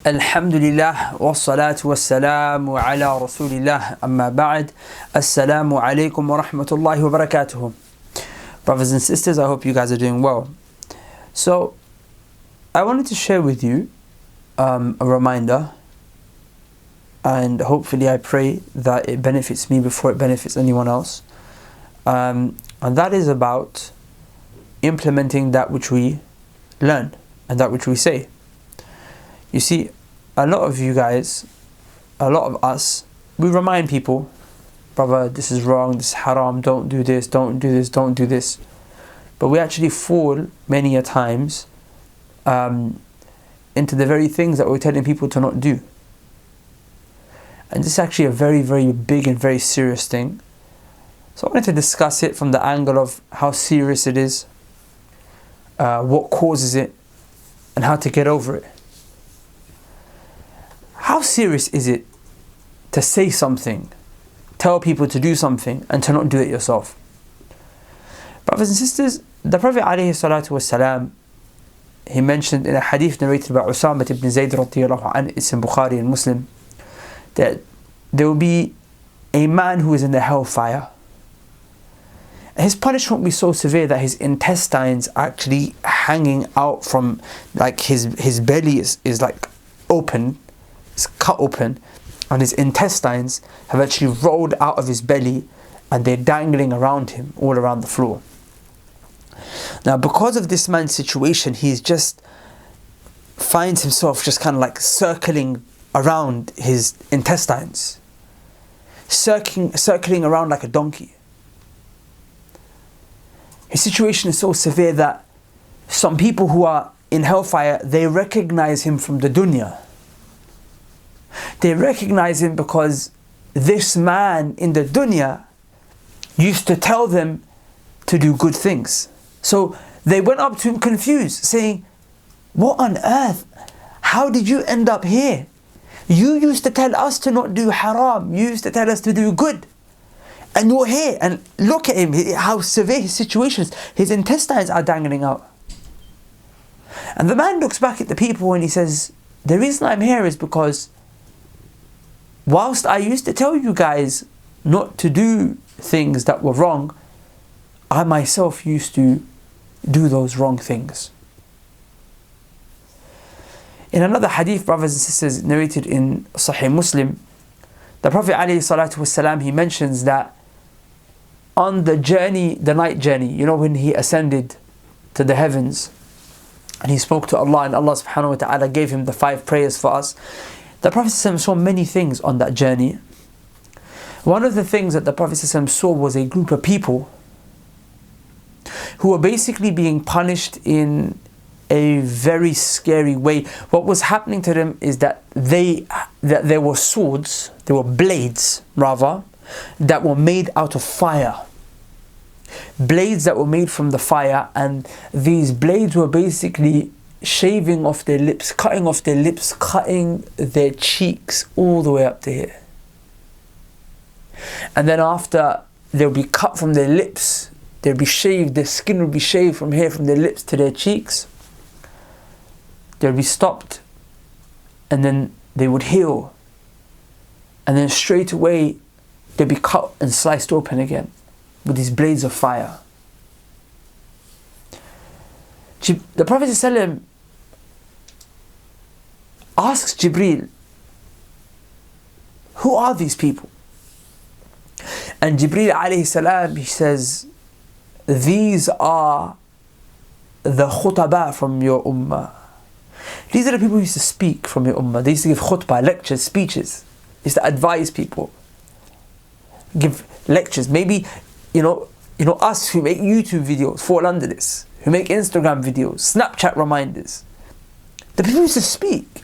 Alhamdulillah wassalatu wassalamu ala rasulillah amma ba'd. Assalamu alaikum wa rahmatullahi wa barakatuhu. Brothers and sisters, I hope you guys are doing well. So I wanted to share with you a reminder, and hopefully I pray that it benefits me before it benefits anyone else, and that is about implementing that which we learn and that which we say. You see, a lot of you guys, a lot of us, we remind people, brother, this is wrong, this is haram, don't do this, don't do this, don't do this. But we actually fall many a times into the very things that we're telling people to not do. And this is actually a very, very big and very serious thing. So I wanted to discuss it from the angle of how serious it is, what causes it, and how to get over it. How serious is it to say something, tell people to do something, and to not do it yourself? Brothers and sisters, the Prophet ﷺ, he mentioned in a hadith narrated by Usama ibn Zayd radiyallahu anhu, it's in Bukhari and Muslim, that there will be a man who is in the hellfire. His punishment will be so severe that his intestines are actually hanging out from, like his belly is like open. It's cut open, and his intestines have actually rolled out of his belly, and they're dangling around him, all around the floor. Now, because of this man's situation, he's just finds himself just kind of like circling around his intestines, circling around like a donkey. His situation is so severe that some people who are in hellfire, they recognize him from the dunya. They recognize him because this man in the dunya used to tell them to do good things. So they went up to him confused, saying, "What on earth? How did you end up here? You used to tell us to not do haram. You used to tell us to do good. And you're here, and look at him, how severe his situation is. His intestines are dangling out." And the man looks back at the people and he says, "The reason I'm here is because whilst I used to tell you guys not to do things that were wrong, I myself used to do those wrong things." In another hadith, brothers and sisters, narrated in Sahih Muslim, the Prophet ﷺ, he mentions that on the journey, the night journey, you know, when he ascended to the heavens and he spoke to Allah, and Allah subhanahu wa ta'ala gave him the 5 prayers for us, the Prophet ﷺ saw many things on that journey. One of the things that the Prophet ﷺ saw was a group of people who were basically being punished in a very scary way. What was happening to them is that there were swords, there were blades rather, that were made out of fire. Blades that were made from the fire, and these blades were basically shaving off their lips, cutting off their lips, cutting their cheeks all the way up to here. And then after they'll be cut from their lips, they'll be shaved, their skin will be shaved from here, from their lips to their cheeks. They'll be stopped, and then they would heal, and then straight away they'll be cut and sliced open again with these blades of fire. The Prophet ﷺ asks Jibreel, "Who are these people?" And Jibreel alayhi salam, he says, "These are the khutaba from your ummah. These are the people who used to speak from your ummah. They used to give khutbah, lectures, speeches. They used to advise people, give lectures. Maybe, you know, us who make YouTube videos fall under this, who make Instagram videos, Snapchat reminders. The people used to speak,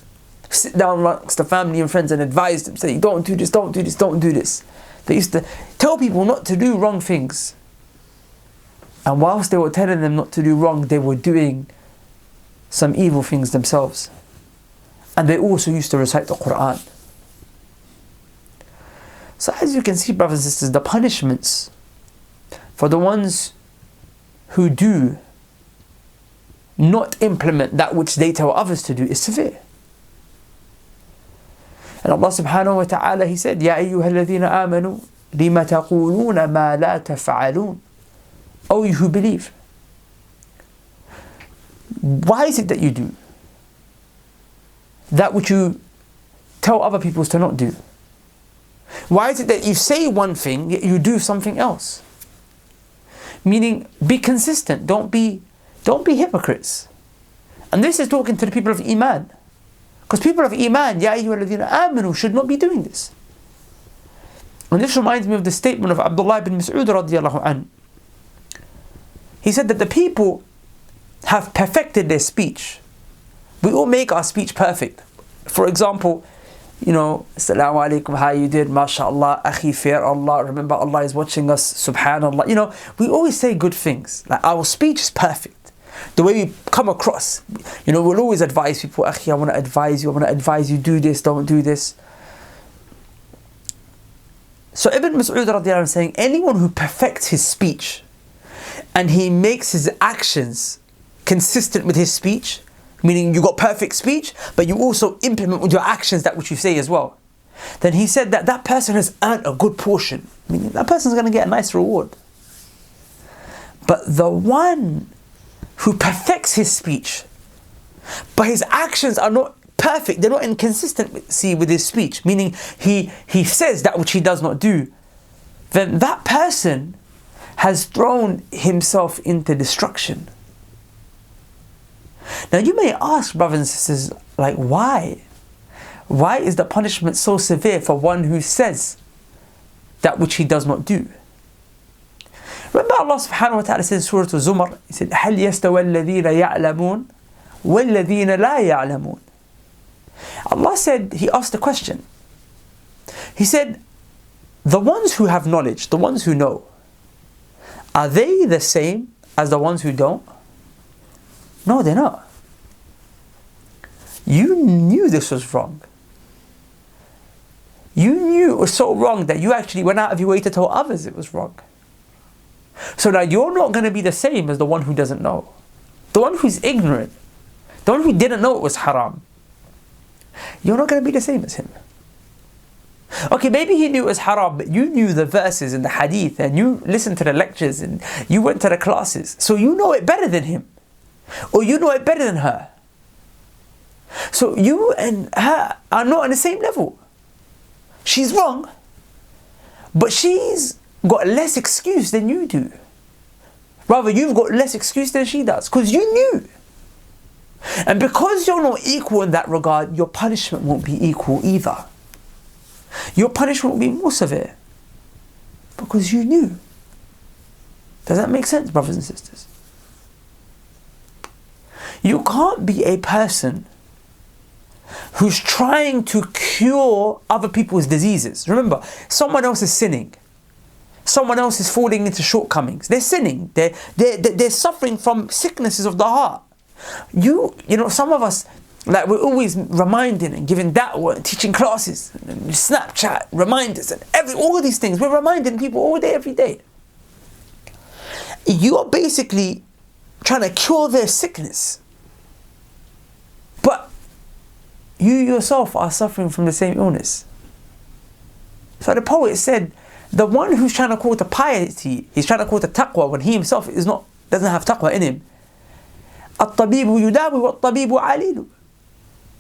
sit down amongst the family and friends and advise them, say, don't do this, don't do this, don't do this." They used to tell people not to do wrong things. And whilst they were telling them not to do wrong, they were doing some evil things themselves. And they also used to recite the Quran. So as you can see, brothers and sisters, the punishments for the ones who do not implement that which they tell others to do is severe. And Allah subhanahu wa ta'ala, He said, يَا أَيُّهَا الَّذِينَ آمَنُوا لِمَ تَقُولُونَ مَا لَا تَفْعَلُونَ. O you who believe, why is it that you do that which you tell other people to not do? Why is it that you say one thing yet you do something else? Meaning, be consistent. Don't be hypocrites. And this is talking to the people of Iman. Because people of Iman, Ya ayyuha alladhina amanu, should not be doing this. And this reminds me of the statement of Abdullah ibn Mas'ud radiyallahu anhu. He said that the people have perfected their speech. We all make our speech perfect. For example, Assalamu alaikum, how you did, MashaAllah, Akhi, fear Allah, remember Allah is watching us, Subhanallah. We always say good things. Like our speech is perfect. The way we come across, we'll always advise people, Akhi, I want to advise you, do this, don't do this. So Ibn Mas'ud radiyallahu anhu is saying, anyone who perfects his speech and he makes his actions consistent with his speech, meaning you got perfect speech, but you also implement with your actions that which you say as well, then he said that that person has earned a good portion, meaning that person's going to get a nice reward. But the one who perfects his speech, but his actions are not perfect, they're not in consistency with his speech, meaning he says that which he does not do, then that person has thrown himself into destruction. Now you may ask, brothers and sisters, like why? Why is the punishment so severe for one who says that which he does not do? Remember Allah subhanahu wa ta'ala says in Surah Al-Zumar, He said, هَلْ يَسْتَوَى الَّذِينَ يَعْلَمُونَ وَالَّذِينَ لَا يَعْلَمُونَ. Allah said, He asked the question. He said, the ones who have knowledge, the ones who know, are they the same as the ones who don't? No, they're not. You knew this was wrong. You knew it was so wrong that you actually went out of your way to tell others it was wrong. So now you're not going to be the same as the one who doesn't know. The one who's ignorant. The one who didn't know it was haram. You're not going to be the same as him. Okay, maybe he knew it was haram, but you knew the verses and the hadith, and you listened to the lectures, and you went to the classes. So you know it better than him. Or you know it better than her. So you and her are not on the same level. She's wrong, but she's got less excuse than you do. Rather, you've got less excuse than she does, because you knew. And because you're not equal in that regard, your punishment won't be equal either. Your punishment will be more severe, because you knew. Does that make sense, brothers and sisters? You can't be a person who's trying to cure other people's diseases. Remember, someone else is sinning. Someone else is falling into shortcomings. They're sinning. They're suffering from sicknesses of the heart. Some of us, like, we're always reminding and giving da'wah and teaching classes, and Snapchat, reminders, and all these things. We're reminding people all day, every day. You are basically trying to cure their sickness. But you yourself are suffering from the same illness. So the poet said, the one who's trying to call to piety, he's trying to call to taqwa when he himself doesn't have taqwa in him. الطبيب يداوي والطبيب عليل.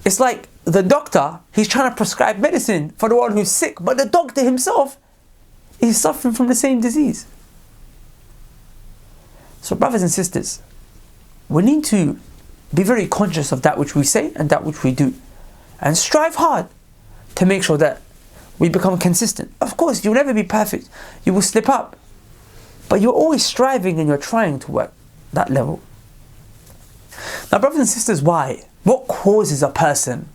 It's like the doctor, he's trying to prescribe medicine for the one who's sick, but the doctor himself is suffering from the same disease. So brothers and sisters, we need to be very conscious of that which we say and that which we do, and strive hard to make sure that we become consistent. Of course, you'll never be perfect. You will slip up, but you're always striving and you're trying to work that level. Now, brothers and sisters, why? What causes a person?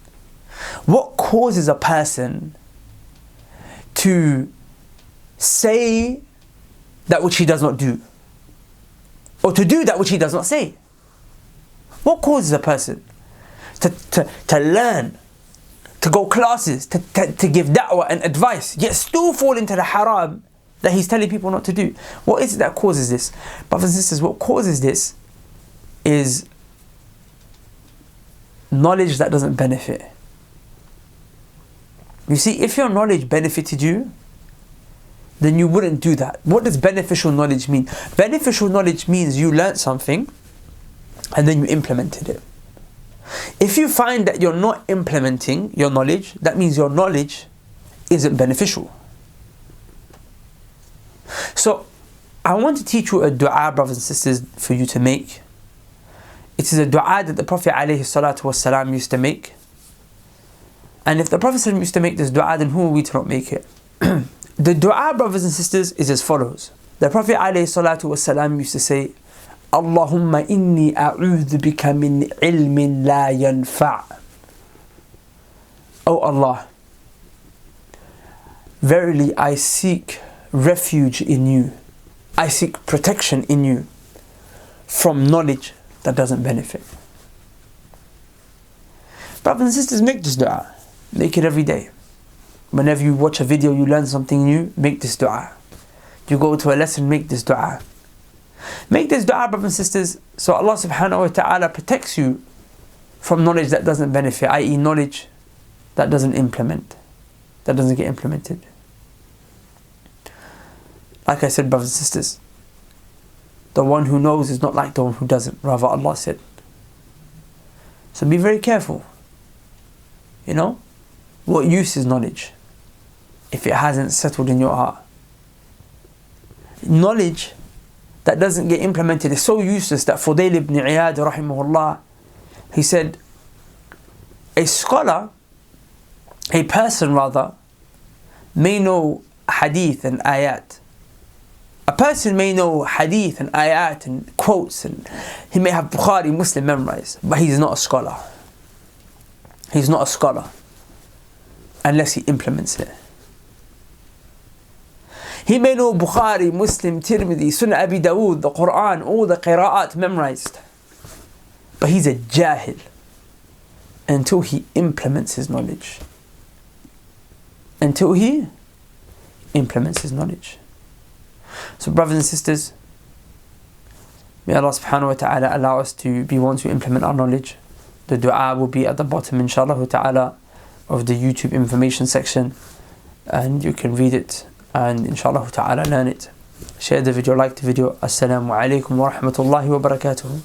What causes a person to say that which he does not do, or to do that which he does not say? What causes a person to learn, to go classes, to give da'wah and advice, yet still fall into the haram that he's telling people not to do? What is it that causes this? Brothers and sisters, what causes this is knowledge that doesn't benefit. You see, if your knowledge benefited you, then you wouldn't do that. What does beneficial knowledge mean? Beneficial knowledge means you learnt something and then you implemented it. If you find that you're not implementing your knowledge, that means your knowledge isn't beneficial. So, I want to teach you a dua, brothers and sisters, for you to make. It is a dua that the Prophet ﷺ used to make. And if the Prophet ﷺ used to make this dua, then who are we to not make it? The dua, brothers and sisters, is as follows. The Prophet ﷺ used to say, Allahumma inni e'oudhu bika min ilmin la yanfa'u. Oh Allah, verily I seek refuge in you. I seek protection in you from knowledge that doesn't benefit. Brothers and sisters, make this dua. Make it every day. Whenever you watch a video, you learn something new, make this dua. You go to a lesson, make this dua. Make this dua, brothers and sisters, so Allah subhanahu wa ta'ala protects you from knowledge that doesn't benefit, i.e. knowledge that doesn't implement, that doesn't get implemented. Like I said, brothers and sisters, the one who knows is not like the one who doesn't, rather Allah said. So be very careful. You know, what use is knowledge if it hasn't settled in your heart? Knowledge that doesn't get implemented is so useless that Fudail ibn Iyad rahimahullah, he said, a scholar, a person rather, may know hadith and ayat. A person may know hadith and ayat and quotes, and he may have Bukhari, Muslim memorized, but he's not a scholar. He's not a scholar unless he implements it. He may know Bukhari, Muslim, Tirmidhi, Sunnah Abi Dawood, the Quran, all the qira'at memorized, but he's a jahil until he implements his knowledge. Until he implements his knowledge. So brothers and sisters, may Allah subhanahu wa ta'ala allow us to be ones who implement our knowledge. The dua will be at the bottom, inshallah ta'ala, of the YouTube information section, and you can read it and inshallah ta'ala learn it. Share the video, like the video. Assalamu alaikum wa rahmatullahi wa barakatuh.